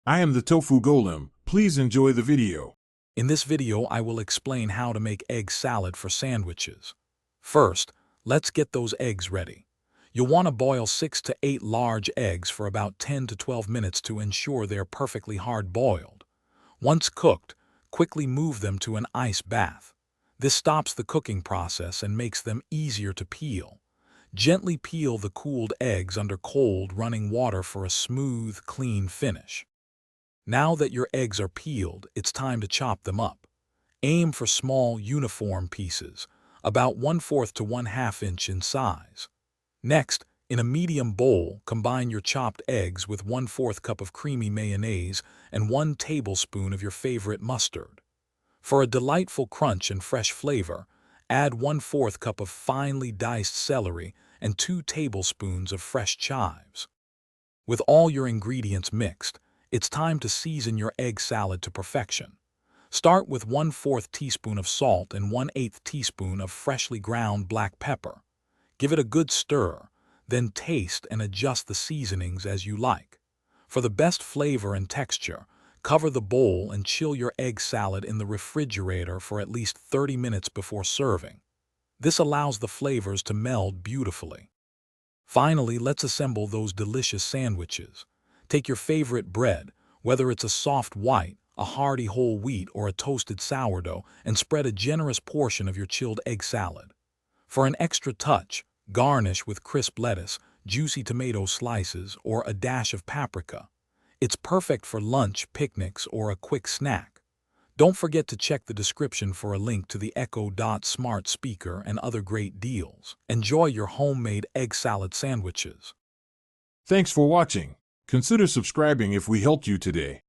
I am the Tofu Golem. Please enjoy the video. In this video, I will explain how to make egg salad for sandwiches. First, let's get those eggs ready. You'll want to boil 6 to 8 large eggs for about 10 to 12 minutes to ensure they're perfectly hard-boiled. Once cooked, quickly move them to an ice bath. This stops the cooking process and makes them easier to peel. Gently peel the cooled eggs under cold, running water for a smooth, clean finish. Now that your eggs are peeled, it's time to chop them up. Aim for small, uniform pieces, about 1/4 to 1/2 inch in size. Next, in a medium bowl, combine your chopped eggs with 1/4 cup of creamy mayonnaise and 1 tablespoon of your favorite mustard. For a delightful crunch and fresh flavor, add 1/4 cup of finely diced celery and 2 tablespoons of fresh chives. With all your ingredients mixed, it's time to season your egg salad to perfection. Start with 1/4 teaspoon of salt and 1/8 teaspoon of freshly ground black pepper. Give it a good stir, then taste and adjust the seasonings as you like. For the best flavor and texture, cover the bowl and chill your egg salad in the refrigerator for at least 30 minutes before serving. This allows the flavors to meld beautifully. Finally, let's assemble those delicious sandwiches. Take your favorite bread, whether it's a soft white, a hearty whole wheat, or a toasted sourdough, and spread a generous portion of your chilled egg salad. For an extra touch, garnish with crisp lettuce, juicy tomato slices, or a dash of paprika. It's perfect for lunch, picnics, or a quick snack. Don't forget to check the description for a link to the Echo Dot smart speaker and other great deals. Enjoy your homemade egg salad sandwiches. Thanks for watching. Consider subscribing if we helped you today.